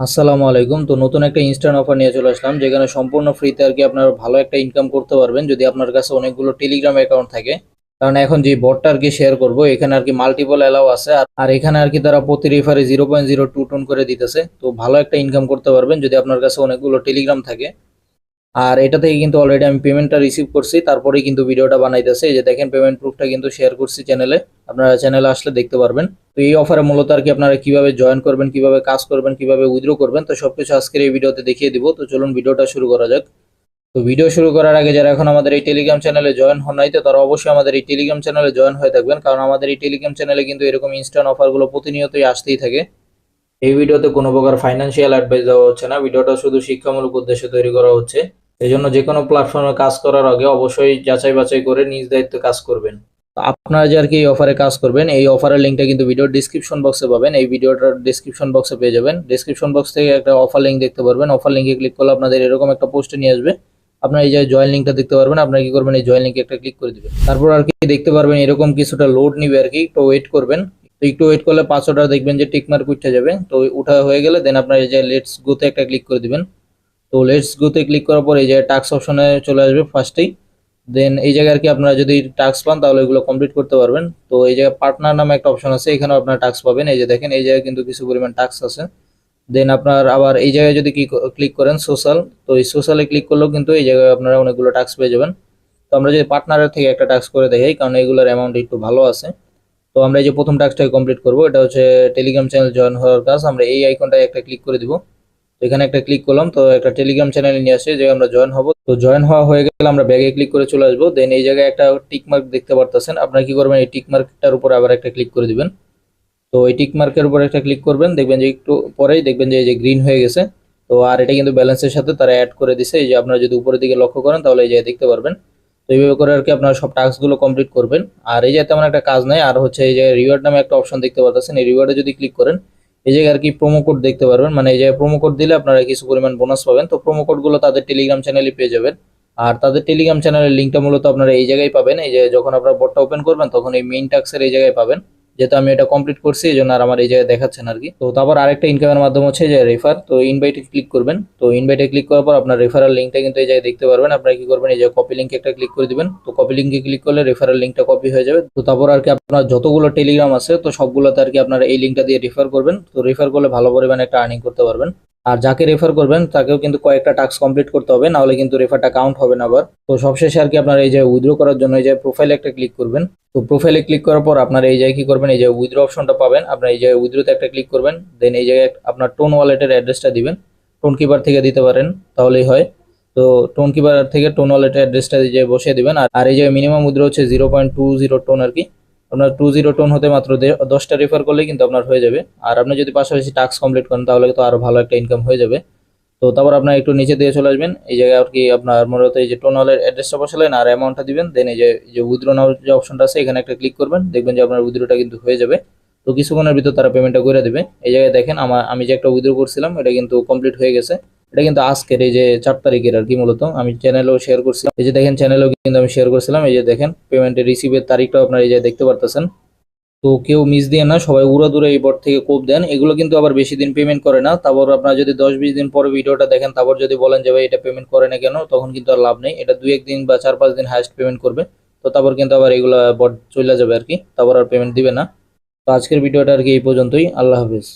আসসালামু আলাইকুম। তো নতুন একটা ইনস্ট্যান্ট অফার নিয়ে চলে আসলাম, যেখানে সম্পূর্ণ ফ্রিতে আর কি আপনার ভালো একটা ইনকাম করতে পারবেন যদি আপনার কাছে অনেকগুলো টেলিগ্রাম অ্যাকাউন্ট থাকে। কারণ এখন যে বটটা আর কি শেয়ার করবো, এখানে আর কি মাল্টিপল অ্যালাউ আছে, আর এখানে আর কি তারা প্রতি রেফারে 0.02 টোন করে দিতেছে। তো ভালো একটা ইনকাম করতে পারবেন যদি আপনার কাছে অনেকগুলো টেলিগ্রাম থাকে। আর এটা থেকে কিন্তু অলরেডি আমি পেমেন্টটা রিসিভ করছি, তারপরেই কিন্তু ভিডিওটা বানাইতেছে। এই যে দেখেন, পেমেন্ট প্রুফটা কিন্তু শেয়ার করছি চ্যানেলে, আপনারা চ্যানেলে আসলে দেখতে পারবেন। তো এই অফারে মূলত আর কি আপনারা কিভাবে জয়েন করবেন, কিভাবে কাজ করবেন, কিভাবে উইথড্র করবেন, তো সবকিছু আজকের এই ভিডিওতে দেখিয়ে দিব। তো চলুন ভিডিওটা শুরু করা যাক। তো ভিডিও শুরু করার আগে যারা এখন আমাদের এই টেলিগ্রাম চ্যানেলে জয়েন হন নাই, তো তারা অবশ্যই আমাদের এই টেলিগ্রাম চ্যানেলে জয়েন হয়ে থাকবেন, কারণ আমাদের এই টেলিগ্রাম চ্যানেলে কিন্তু এরকম ইনস্ট্যান্ট অফারগুলো প্রতিনিয়তই আসতেই থাকে। এই ভিডিওতে কোনো প্রকার ফাইন্যান্সিয়াল অ্যাডভাইস দেওয়া হচ্ছে না, ভিডিওটা শুধু শিক্ষামূলক উদ্দেশ্যে তৈরি করা হচ্ছে। এই জন্য যে কোনো প্ল্যাটফর্মে কাজ করার আগে অবশ্যই যাচাই বাছাই করে নিজ দায়িত্বে কাজ করবেন। তো আপনারা যে আর কি এই অফারে কাজ করবেন, এই অফারের লিঙ্কটা কিন্তু ভিডিওর ডিসক্রিপশন বক্সে পাবেন। এই ভিডিওটার ডিসক্রিপশন বক্সে পেয়ে যাবেন। ডিসক্রিপশন বক্স থেকে একটা অফার লিঙ্ক দেখতে পারবেন। অফার লিঙ্কে ক্লিক করলে আপনাদের এরকম একটা পোস্টে নিয়ে আসবে। আপনারা এই যে জয়েন লিঙ্কটা দেখতে পারবেন, আপনারা কি করবেন, এই জয়েন লিঙ্কে একটা ক্লিক করে দিবেন। তারপর আর কি দেখতে পারবেন এরকম কিছুটা লোড নিবে আর কি, তো ওয়েট করবেন। তো একটু ওয়েট করলে 500টা দেখবেন যে টিক মার্ক উঠে যাবে। তো উঠা হয়ে গেলে দেন আপনার এই যে লেটস গোতে একটা ক্লিক করে দিবেন। তো লেটস গোতে ক্লিক করার পর এই যে টাস্ক অপশনে চলে আসবে ফার্স্টেই। দেন এই জায়গায় আর কি আপনারা যদি টাস্ক পান তাহলে এগুলো কমপ্লিট করতে পারবেন। তো এই জায়গায় পার্টনার নামে একটা অপশন আছে, এখানেও আপনারা টাস্ক পাবেন। এই যে দেখেন, এই জায়গায় কিন্তু কিছু পরিমাণ টাস্ক আছে। দেন আপনার আবার এই জায়গায় যদি কি ক্লিক করেন সোশ্যাল, তো এই সোশ্যালে ক্লিক করলেও কিন্তু এই জায়গায় আপনারা অনেকগুলো টাস্ক পেয়ে যাবেন। তো আমরা যদি পার্টনারের থেকে একটা টাস্ক করে দেখাই, কারণ এগুলোর অ্যামাউন্ট একটু ভালো আছে। তো আমরা এই যে প্রথম টাস্কটাকে কমপ্লিট করব, এটা হচ্ছে টেলিগ্রাম চ্যানেল জয়েন হওয়ার কাজ। আমরা এই আইকনটায় একটা ক্লিক করে দিব। তো এখানে একটা ক্লিক করলাম, তো একটা টেলিগ্রাম চ্যানেলে নিয়ে আসে যে আমরা জয়েন হব। তো জয়েন হওয়া হয়ে গেলে আমরা ব্যাগে ক্লিক করে চলে আসবো। দেন এই জায়গায় একটা টিক মার্ক দেখতে পারতেছেন, আপনারা কি করবেন, এই টিক মার্কটার উপর আবার একটা ক্লিক করে দিবেন। তো এই টিক মার্কের উপর একটা ক্লিক করবেন, দেখবেন যে একটু পরেই দেখবেন যে এই যে গ্রিন হয়ে গেছে। তো আর এটা কিন্তু ব্যালেন্সের সাথে তারা অ্যাড করে দিছে। এই যে আপনারা যদি উপরের দিকে লক্ষ্য করেন তাহলে এই যে দেখতে পারবেন। তো এইভাবে করে আর কি আপনারা সব টাস্কগুলো কমপ্লিট করবেন। আর এই যে তেমন একটা কাজ নাই, আর হচ্ছে এই যে রিওয়ার্ড নামে একটা অপশন দেখতে পাচ্ছেন, এই রিওয়ার্ডে যদি ক্লিক করেন এই জায়গায় আর কি প্রোমো কোড দেখতে পারবেন। মানে এই যে প্রোমো কোড দিলে আপনারা কিছু পরিমাণ বোনাস পাবেন। তো প্রোমো কোডগুলো তাদের টেলিগ্রাম চ্যানেলে পেয়ে যাবেন। আর তাদের টেলিগ্রাম চ্যানেলের লিঙ্কটা মূলত আপনারা এই জায়গায় পাবেন। এই যে যখন আপনারা বটটা ওপেন করবেন তখন এই মেইন টাস্কের এই জায়গায় পাবেন। যেহেতু আমি এটা কমপ্লিট করছি এই জন্য আর আমার এই জায়গায় দেখাচ্ছেন আর কি। তো তারপর আরেকটা ইনকামের মাধ্যম হচ্ছে যে রেফার। তো ইনভাইটে ক্লিক করবেন। তো ইনভাইটে ক্লিক করার পর আপনার রেফারেল লিঙ্কটা কিন্তু এই জায়গায় দেখতে পারবেন। আপনারা কি করবেন, এই যে কপি লিঙ্কে একটা ক্লিক করে দিবেন। তো কপি লিঙ্কে ক্লিক করলে রেফারেল লিঙ্কটা কপি হয়ে যাবে। তো তারপর আর কি আপনার যতগুলো টেলিগ্রাম আছে তো সবগুলোতে আর কি আপনারা এই লিঙ্কটা দিয়ে রেফার করবেন। তো রেফার করলে ভালো পরিমাণে একটা আর্নিং করতে পারবেন। আর যাকে রেফার করবেন তাকেও কিন্তু কয়েকটা টাস্ক কমপ্লিট করতে হবে, না হলে কিন্তু রেফারটা কাউন্ট হবে না আবার। তো সবশেষে আর কি আপনারা এই যে উইথড্র করার জন্য এই যে প্রোফাইলে একটা ক্লিক করবেন। তো প্রোফাইলে ক্লিক করার পর আপনারা এই জায়গায় কি করবেন, এই যে উইথড্র অপশনটা পাবেন, আপনারা এই যে উইথড্রতে একটা ক্লিক করবেন। দেন এই জায়গায় আপনার টোন ওয়ালেটের অ্যাড্রেসটা দিবেন। টোন কিপার থেকে দিতে পারেন, তাহলেই হয়। তো টোন কিপার থেকে টোন ওয়ালেটের অ্যাড্রেসটা যে বসিয়ে দিবেন। আর এই যে মিনিমাম উইথড্র হচ্ছে 0.20 টোন আর কি। আপনার 20 টোন হতে মাত্র 10টা রেফার করলে কিন্তু আপনার হয়ে যাবে। আর আপনি যদি পাশাপাশি টাস্ক কমপ্লিট করেন তাহলে তো আরো ভালো একটা ইনকাম হয়ে যাবে। তো তারপর আপনার একটু নিচে দিয়ে চলে আসবেন। এই জায়গায় আর কি আপনার মূলত এই যে টোনালের অ্যাড্রেসটা বসালেন আর অ্যামাউন্টটা দিবেন। দেন এই যে উইথড্র নাও যে অপশনটা আছে এখানে একটা ক্লিক করবেন, দেখবেন যে আপনার উইথড্রটা কিন্তু হয়ে যাবে। তো কিছুক্ষণের ভিতর তারা পেমেন্টটা করে দেবে। এই জায়গায় দেখেন আমি যে একটা উইথড্র করছিলাম এটা কিন্তু কমপ্লিট হয়ে গেছে। এটা কিন্তু আজকের এই যে 4 তারিখের আর কি। মূলত আমি চ্যানেলেও শেয়ার করছিলাম, এই যে দেখেন চ্যানেলেও কিন্তু আমি শেয়ার করছিলাম। এই যে দেখেন পেমেন্টের রিসিভের তারিখটাও আপনার এই যে দেখতে পারতেছেন। তো কেউ মিস দিয়ে না, সবাই উড়াদুরা এই বট থেকে কোপ দেন। এগুলো কিন্তু আবার বেশি দিন পেমেন্ট করে না। তারপর আপনারা যদি 10-20 দিন পরে ভিডিওটা দেখেন, তারপর যদি বলেন যে ভাই এটা পেমেন্ট করে না কেন, তখন কিন্তু আর লাভ নেই। এটা 2-1 দিন বা 4-5 দিন হাইস্ট পেমেন্ট করবে। তো তারপর কিন্তু আবার এগুলো বট চলে যাবে আর কি, তারপর আর পেমেন্ট দিবে না। তো আজকের ভিডিওটা আর কি এই পর্যন্তই। আল্লাহ হাফিজ।